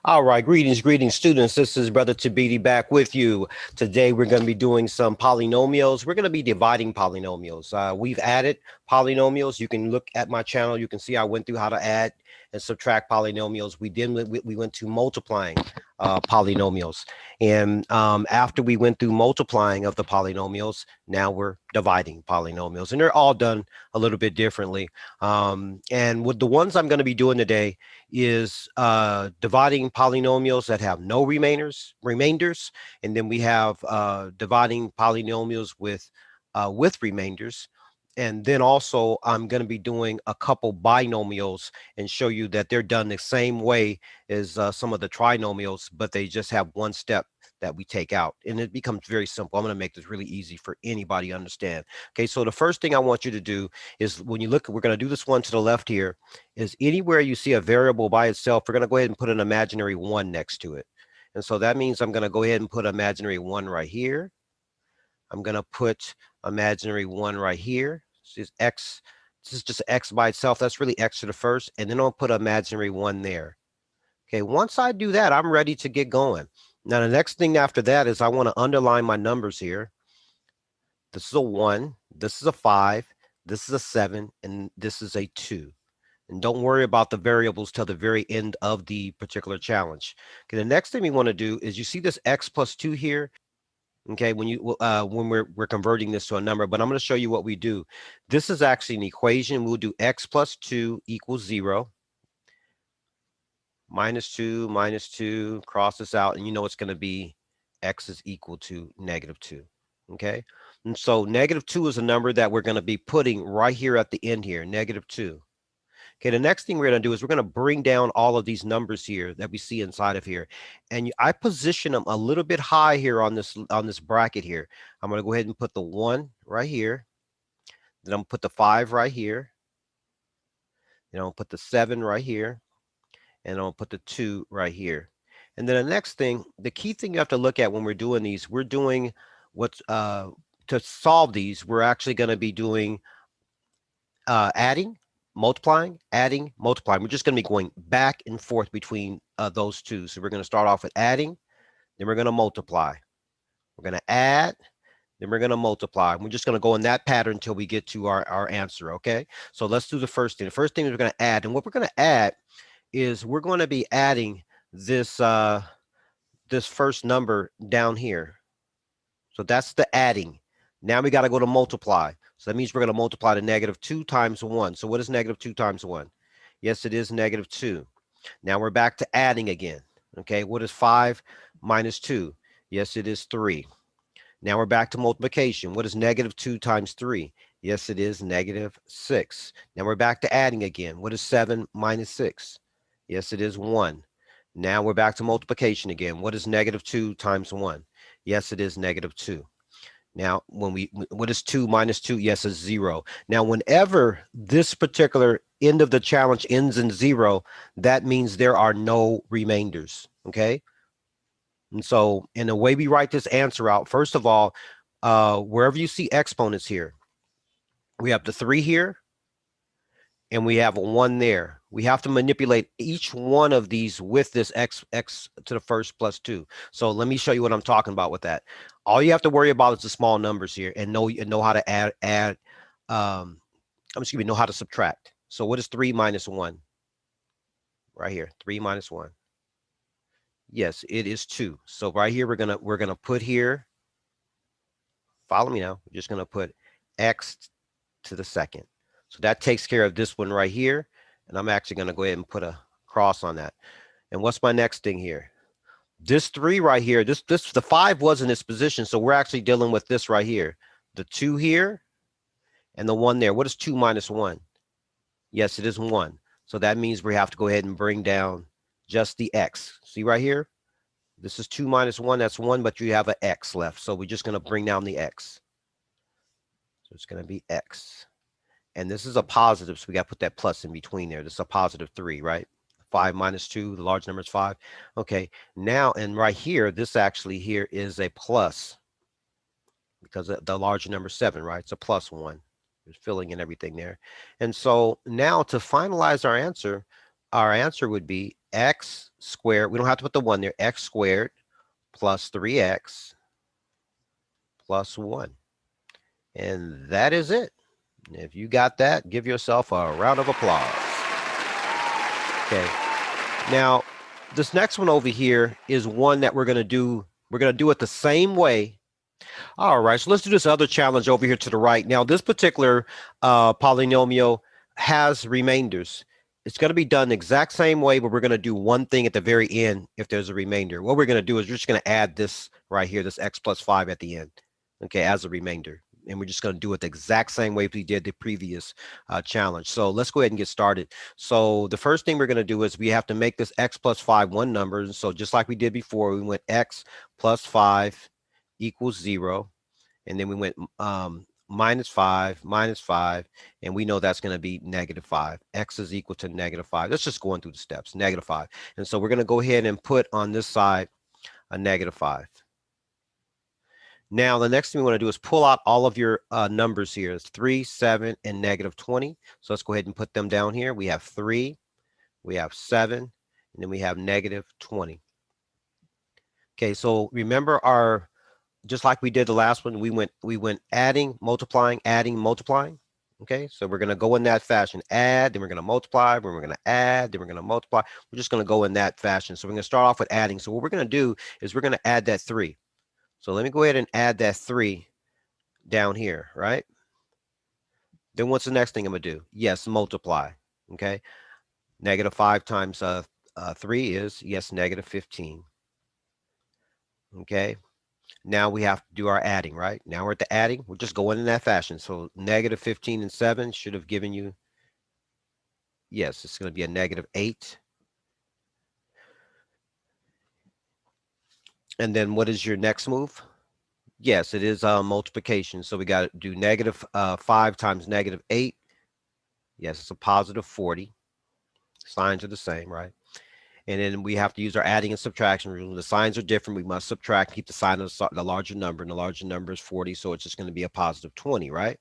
All right, greetings, students. This is Brother Thabiti back with you. Today we're going to be doing some polynomials. We're going to be dividing polynomials. We've added polynomials. You can look at my channel. You can see I went through how to add and subtract polynomials. We went to multiplying polynomials. And after we went through multiplying of the polynomials, now we're dividing polynomials. And they're all done a little bit differently. And with the ones I'm going to be doing today, is dividing polynomials that have no remainders, and then we have dividing polynomials with remainders. And then also I'm going to be doing a couple binomials and show you that they're done the same way as some of the trinomials, but they just have one step that we take out, and it becomes very simple. I'm going to make this really easy for anybody to understand. Okay, so the first thing I want you to do is, when you look, we're going to do this one to the left here, is anywhere you see a variable by itself, we're going to go ahead and put an imaginary one next to it. And so that means I'm going to go ahead and put imaginary one right here. I'm going to put imaginary one right here. This is x. This is just x by itself. That's really x to the first. And then I'll put imaginary one there. Okay, once I do that, I'm ready to get going. Now, the next thing after that is I want to underline my numbers here. This is a 1, this is a 5, this is a 7, and this is a 2. And don't worry about the variables till the very end of the particular challenge. Okay, the next thing we want to do is, you see this x plus 2 here. Okay, when we're converting this to a number, but I'm going to show you what we do. This is actually an equation. We'll do x plus 2 equals 0. Minus 2, cross this out, and you know it's going to be x is equal to -2. Okay, and so -2 is a number that we're going to be putting right here at the end here, -2. Okay, the next thing we're going to do is we're going to bring down all of these numbers here that we see inside of here. And I position them a little bit high here on this bracket here. I'm going to go ahead and put the 1 right here. Then I'm going to put the 5 right here. Then I'm going to put the 7 right here. And I'm going to put the 2 right here. And then the next thing, the key thing you have to look at when we're doing these, we're doing what's to solve these, we're actually going to be doing adding, multiplying, adding, multiplying. We're just going to be going back and forth between those two. So we're going to start off with adding, then we're going to multiply. We're going to add, then we're going to multiply. We're just going to go in that pattern until we get to our answer, okay? So let's do the first thing. The first thing is we're going to add, and what we're going to add is we're going to be adding this this first number down here. So that's the adding. Now we got to go to multiply. So that means we're going to multiply the -2 times 1. So what is -2 times 1? Yes, it is -2. Now we're back to adding again. Okay, what is 5 minus 2? Yes, it is 3. Now we're back to multiplication. What is -2 times 3? Yes, it is -6. Now we're back to adding again. What is 7 minus 6? Yes, it is 1. Now we're back to multiplication again. What is -2 times 1? Yes, it is -2. Now, what is 2 minus 2? Yes, it's 0. Now, whenever this particular end of the challenge ends in 0, that means there are no remainders, okay? And so, in the way we write this answer out, first of all, wherever you see exponents here, we have the 3 here, and we have a 1 there. We have to manipulate each one of these with this x to the first plus 2. So let me show you what I'm talking about with that. All you have to worry about is the small numbers here, and know how to add know how to subtract. So what is 3 minus 1? Right here, 3 minus 1. Yes, it is 2. So right here we're gonna put here, follow me now. We're just gonna put x to the second. So that takes care of this one right here. And I'm actually going to go ahead and put a cross on that. And what's my next thing here? This 3 right here, the 5 was in its position. So we're actually dealing with this right here. The 2 here and the 1 there. What is 2 minus 1? Yes, it is 1. So that means we have to go ahead and bring down just the x. See right here? This is 2 minus 1. That's 1, but you have an x left. So we're just going to bring down the x. So it's going to be x. And this is a positive, so we got to put that plus in between there. This is a +3, right? 5 minus 2, the large number is 5. Okay, now, and right here, this actually here is a plus because the larger number is 7, right? It's a +1. There's filling in everything there. And so now to finalize our answer, our answer would be x squared. We don't have to put the 1 there. X squared plus 3x plus 1. And that is it. If you got that, give yourself a round of applause. Okay. Now, this next one over here is one that we're going to do. We're going to do it the same way. All right, so let's do this other challenge over here to the right. Now, this particular polynomial has remainders. It's going to be done the exact same way, but we're going to do one thing at the very end if there's a remainder. What we're going to do is we're just going to add this right here, this x plus 5 at the end, okay, as a remainder. And we're just going to do it the exact same way we did the previous challenge. So let's go ahead and get started. So the first thing we're going to do is we have to make this x plus 5 one number. So just like we did before, we went x plus 5 equals 0. And then we went minus 5, and we know that's going to be negative 5. X is equal to negative 5. Let's just go on through the steps, negative 5. And so we're going to go ahead and put on this side a negative 5. Now, the next thing we want to do is pull out all of your numbers here. It's 3, 7, and negative 20. So let's go ahead and put them down here. We have 3, we have 7, and then we have negative 20. Okay, so remember our, just like we did the last one, we went adding, multiplying, adding, multiplying. Okay, so we're going to go in that fashion. Add, then we're going to multiply, then we're going to add, then we're going to multiply. We're just going to go in that fashion. So we're going to start off with adding. So what we're going to do is we're going to add that 3. So let me go ahead and add that 3 down here, right? Then what's the next thing I'm going to do? Yes, multiply. Okay, negative 5 times 3 is, yes, negative 15. Okay, now we have to do our adding, right? Now we're at the adding. We're just going in that fashion. So negative 15 and 7 should have given you, yes, it's going to be a negative 8. And then what is your next move? Yes, it is multiplication. So we got to do negative 5 times negative 8. Yes, it's a positive 40. Signs are the same, right? And then we have to use our adding and subtraction rule. The signs are different. We must subtract, keep the sign of the larger number, and the larger number is 40, so it's just going to be a positive 20, right?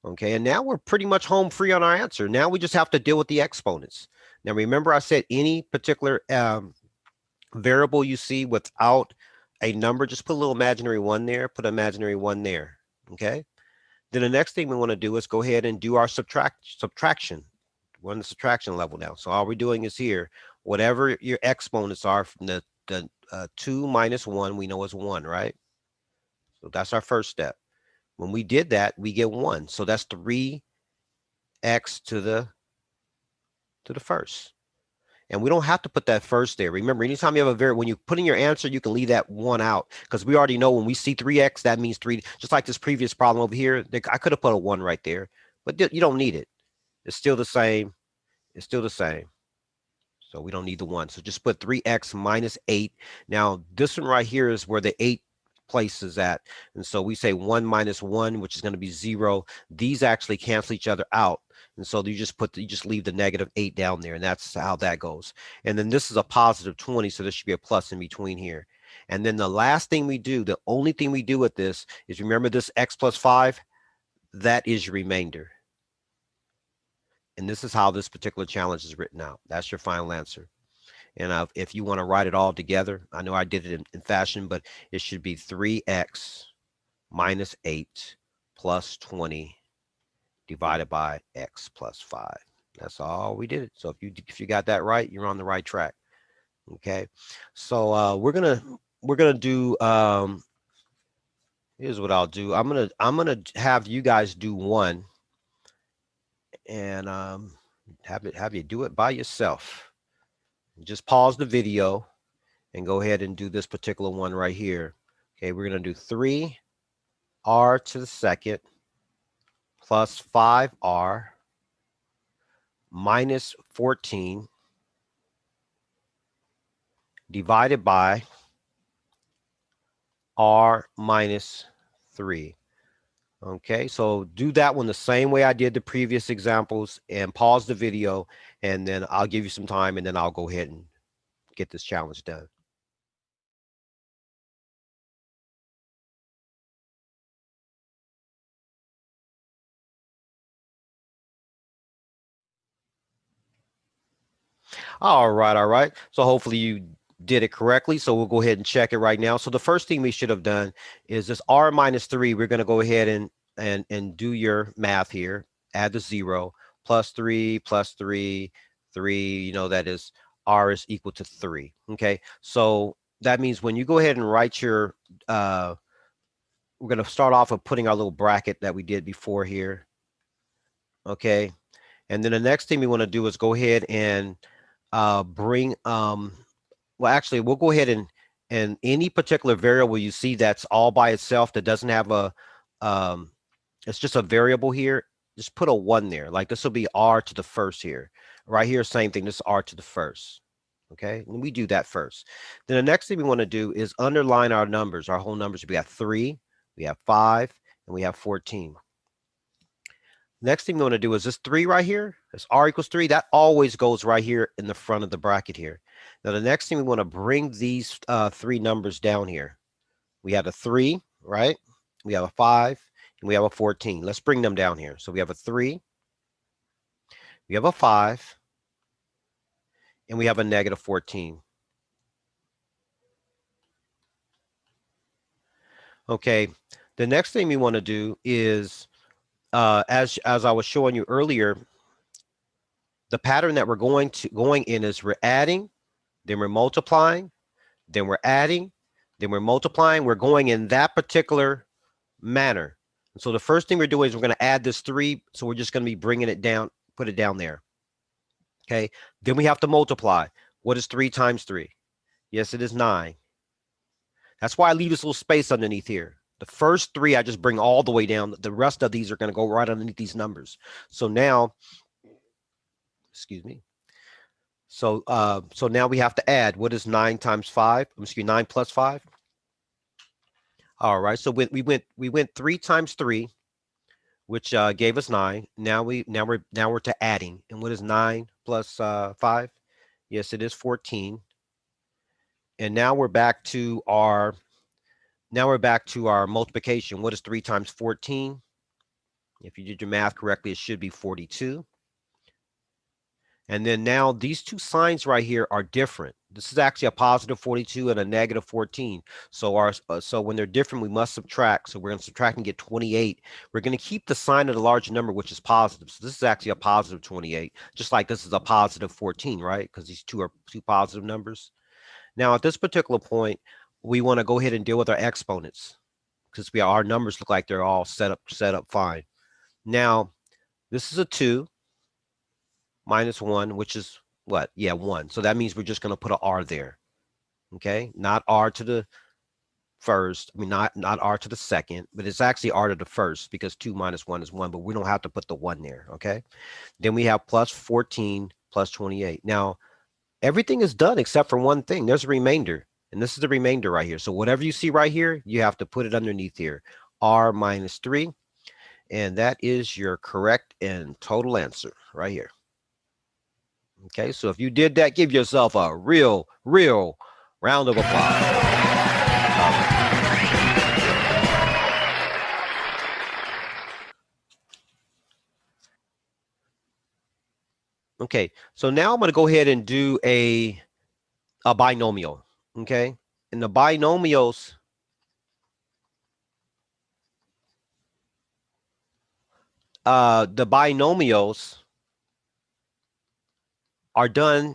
Okay, and now we're pretty much home free on our answer. Now we just have to deal with the exponents. Now remember I said any particular variable you see without a number, just put a little imaginary 1 there, put an imaginary 1 there, okay? Then the next thing we want to do is go ahead and do our subtraction. We're on the subtraction level now. So all we're doing is here, whatever your exponents are from the 2 minus 1, we know is 1, right? So that's our first step. When we did that, we get 1. So that's 3x to the first. And we don't have to put that first there. Remember, anytime you have when you put in your answer, you can leave that 1 out because we already know when we see 3x, that means 3. Just like this previous problem over here, I could have put a 1 right there, but you don't need it. It's still the same. It's still the same. So we don't need the 1. So just put 3x minus 8. Now, this one right here is where the 8 place is at. And so we say 1 minus 1, which is going to be 0. These actually cancel each other out. And so you just leave the negative 8 down there. And that's how that goes. And then this is a positive 20. So there should be a plus in between here. And then the last thing we do, the only thing we do with this is remember this x plus 5, that is your remainder. And this is how this particular challenge is written out. That's your final answer. And if you want to write it all together, I know I did it in fashion, but it should be 3x minus 8 plus 20 divided by x plus 5. That's all we did. So if you got that right, you're on the right track. Okay. So we're gonna do here's what I'll do. I'm gonna have you guys do one and have you do it by yourself. Just pause the video and go ahead and do this particular one right here. Okay, we're going to do 3r to the second plus 5r minus 14 divided by r minus 3. Okay, so do that one the same way I did the previous examples and pause the video, and then I'll give you some time, and then I'll go ahead and get this challenge done. All right, all right. So hopefully you did it correctly. So we'll go ahead and check it right now. So the first thing we should have done is this r minus 3. We're going to go ahead and do your math here. Add the 0 plus 3, 3, that is r is equal to 3. Okay. So that means when you go ahead and write your we're going to start off with putting our little bracket that we did before here. Okay. And then the next thing we want to do is go ahead and bring well, actually, we'll go ahead and any particular variable you see that's all by itself that doesn't have um it's just a variable here, just put a 1 there. Like this will be r to the first here. Right here, same thing, this is r to the first. Okay, and we do that first. Then the next thing we want to do is underline our numbers, our whole numbers. We have 3, we have 5, and we have 14. Next thing we want to do is this 3 right here. This r equals 3. That always goes right here in the front of the bracket here. Now, the next thing we want to bring these 3 numbers down here. We have a 3, right? We have a 5, and we have a 14. Let's bring them down here. So we have a 3, we have a 5, and we have a negative 14. Okay. The next thing we want to do is, as I was showing you earlier, the pattern that we're going in is we're adding, then we're multiplying, then we're adding, then we're multiplying. We're going in that particular manner. And so the first thing we're doing is we're going to add this 3. So we're just going to be bringing it down, put it down there. Okay. Then we have to multiply. What is 3 times 3? Yes, it is 9. That's why I leave this little space underneath here. The first 3, I just bring all the way down. The rest of these are going to go right underneath these numbers. So now, excuse me. So now we have to add. What is 9 times 5? Excuse me, 9 plus 5? All right. So we went 3 times 3, which gave us 9. Now we're to adding. And what is 9 plus 5? Yes, it is 14. And now we're back to our multiplication. What is 3 times 14? If you did your math correctly, it should be 42. And then now these two signs right here are different. This is actually a positive 42 and a negative 14. So when they're different, we must subtract. So we're going to subtract and get 28. We're going to keep the sign of the large number, which is positive. So this is actually a positive 28, just like this is a positive 14, right? Because these two are two positive numbers. Now at this particular point, we want to go ahead and deal with our exponents because our numbers look like they're all set up fine. Now this is a 2 minus 1, which is what? Yeah, 1. So that means we're just going to put an r there. Okay, not r to the first. I mean, not r to the second, but it's actually r to the first because 2 minus 1 is 1, but we don't have to put the 1 there. Okay, then we have plus 14 plus 28. Now everything is done except for one thing. There's a remainder, and this is the remainder right here. So whatever you see right here, you have to put it underneath here. R minus 3, and that is your correct and total answer right here. Okay, so if you did that, give yourself a real round of applause. Okay, so now I'm going to go ahead and do a binomial. Okay, and the binomials, are done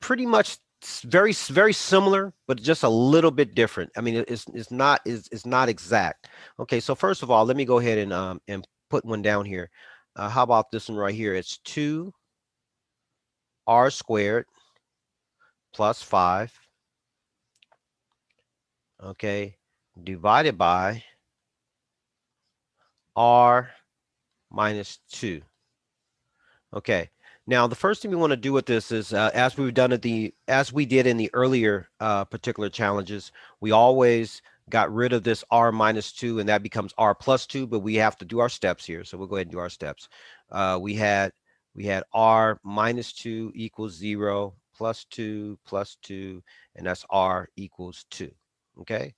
pretty much very similar, but just a little bit different. I mean, it's not exact. Okay, so first of all, let me go ahead and put one down here. How about this one right here? It's 2 r squared plus 5, okay, divided by r minus 2. Okay. Now, the first thing we want to do with this is, as we did in the earlier particular challenges, we always got rid of this r minus 2, and that becomes r plus 2. But we have to do our steps here, so we'll go ahead and do our steps. We had r minus 2 equals 0 plus 2 plus 2, and that's r equals 2. Okay,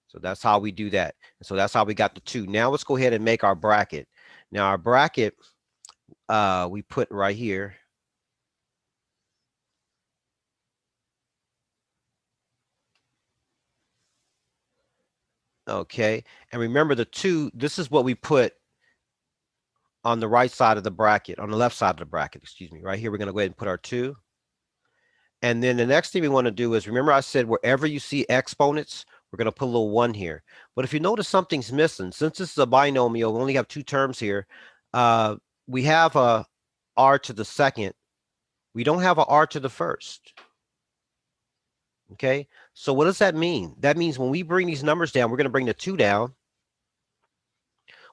so that's how we do that. And so that's how we got the 2. Now let's go ahead and make our bracket. Now our bracket we put right here. Okay. And remember the 2, this is what we put on the right side of the bracket, on the left side of the bracket, excuse me. Right here, we're going to go ahead and put our 2. And then the next thing we want to do is, remember I said wherever you see exponents, we're going to put a little 1 here. But if you notice something's missing, since this is a binomial, we only have 2 terms here. Uh, we have a r to the second. We don't have a r to the first. Okay. So what does that mean? That means when we bring these numbers down, we're going to bring the 2 down.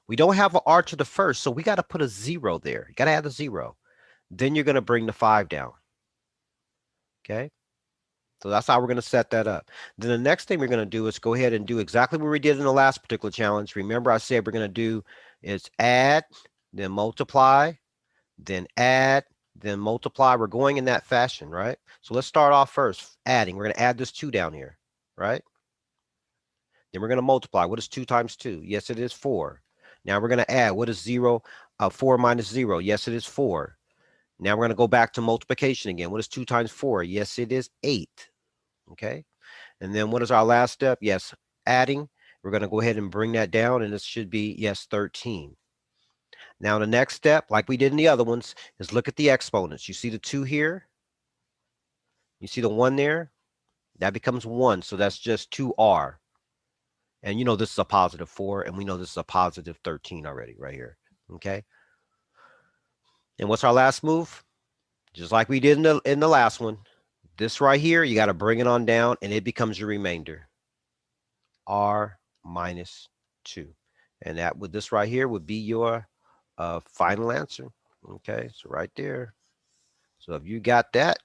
We don't have an r to the first, so we got to put a 0 there. You got to add a 0. Then you're going to bring the 5 down. Okay. So that's how we're going to set that up. Then the next thing we're going to do is go ahead and do exactly what we did in the last particular challenge. Remember I said we're going to do is add, then multiply, then add, then multiply. We're going in that fashion, right? So let's start off first adding. We're going to add this 2 down here, right? Then we're going to multiply. What is 2 times 2? Yes, it is 4. Now we're going to add. What is 0? 4 minus 0? Yes, it is 4. Now we're going to go back to multiplication again. What is 2 times 4? Yes, it is 8. Okay. And then what is our last step? Yes, adding. We're going to go ahead and bring that down, and this should be, yes, 13. Now the next step, like we did in the other ones, is look at the exponents. You see the 2 here? You see the 1 there? That becomes 1, so that's just 2r. And you know this is a positive 4, and we know this is a positive 13 already right here. Okay. And what's our last move? Just like we did in the last one. This right here, you got to bring it on down, and it becomes your remainder. R minus 2. And that with this right here would be your final answer. Okay, so right there. So if you got that,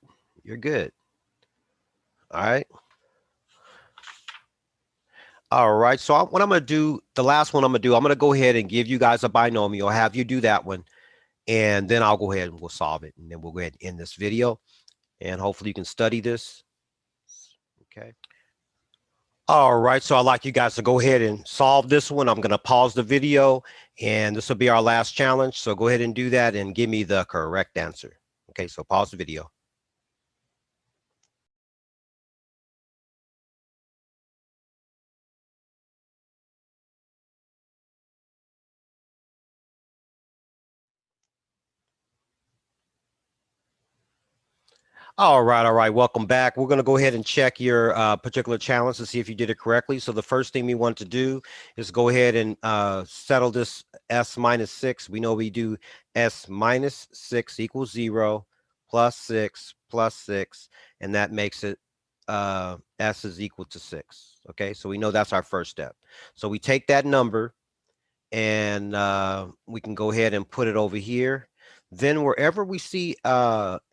you're good. All right. All right. So what I'm going to do, the last one I'm going to do, I'm going to go ahead and give you guys a binomial, have you do that one, and then I'll go ahead and we'll solve it. And then we'll go ahead and end this video. And hopefully you can study this. Okay. All right, so I'd like you guys to go ahead and solve this one. I'm going to pause the video, and this will be our last challenge. So go ahead and do that and give me the correct answer. Okay, so pause the video. All right, all right. Welcome back. We're going to go ahead and check your particular challenge to see if you did it correctly. So the first thing we want to do is go ahead and settle this s minus 6. We know we do s minus 6 equals 0 plus 6 plus 6, and that makes it s is equal to 6. Okay, so we know that's our first step. So we take that number, and we can go ahead and put it over here. Then wherever we see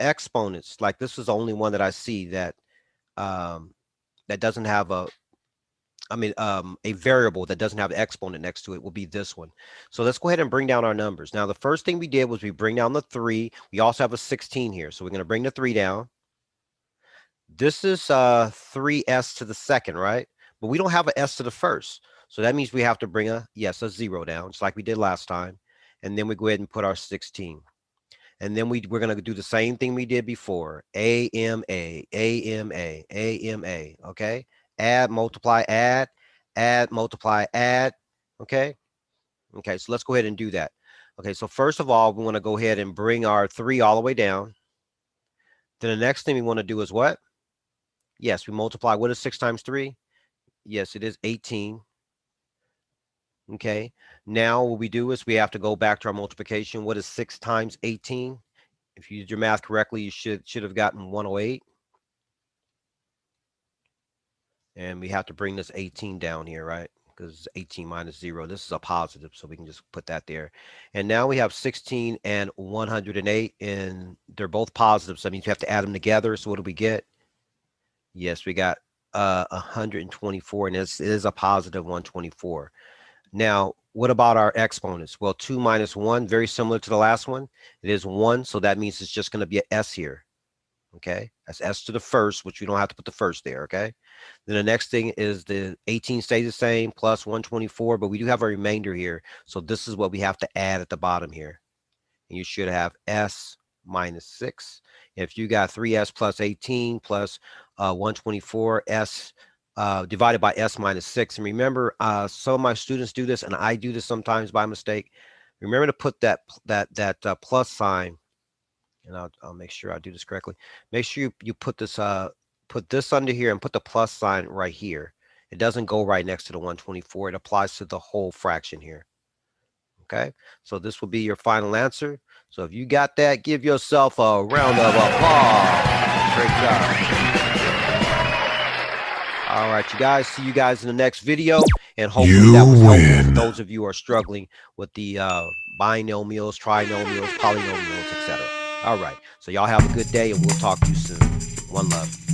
exponents, like this is the only one that I see that that doesn't have a variable that doesn't have an exponent next to it will be this one. So let's go ahead and bring down our numbers. Now the first thing we did was we bring down the 3. We also have a 16 here, so we're going to bring the 3 down. This is 3s to the second, right? But we don't have an s to the first. So that means we have to bring a 0 down, just like we did last time. And then we go ahead and put our 16. And then we're going to do the same thing we did before. AMA, AMA, AMA, okay? Add, multiply, add, multiply, add, okay? Okay, so let's go ahead and do that. Okay, so first of all, we want to go ahead and bring our 3 all the way down. Then the next thing we want to do is what? Yes, we multiply. What is 6 times 3? Yes, it is 18. Okay. Now what we do is we have to go back to our multiplication. What is 6 times 18? If you did your math correctly, you should have gotten 108. And we have to bring this 18 down here, right? Because 18 minus 0. This is a positive, so we can just put that there. And now we have 16 and 108, and they're both positives. So that means you have to add them together. So what do we get? Yes, we got 124, and it is a positive 124. Now, what about our exponents? Well, 2 minus 1, very similar to the last one. It is 1, so that means it's just going to be an s here. Okay, that's s to the first, which we don't have to put the first there. Okay, then the next thing is the 18 stays the same, plus 124, but we do have a remainder here. So this is what we have to add at the bottom here. And you should have s minus 6. If you got 3s plus 18 plus 124, s divided by s minus 6. And remember, some of my students do this, and I do this sometimes by mistake. Remember to put that plus sign, and I'll make sure I do this correctly. Make sure you put this under here and put the plus sign right here. It doesn't go right next to the 124. It applies to the whole fraction here. Okay, so this will be your final answer. So if you got that, give yourself a round of applause. Great job. All right, you guys. See you guys in the next video, and hopefully that was helpful for those of you who are struggling with the binomials, trinomials, polynomials, etc. All right. So y'all have a good day, and we'll talk to you soon. One love.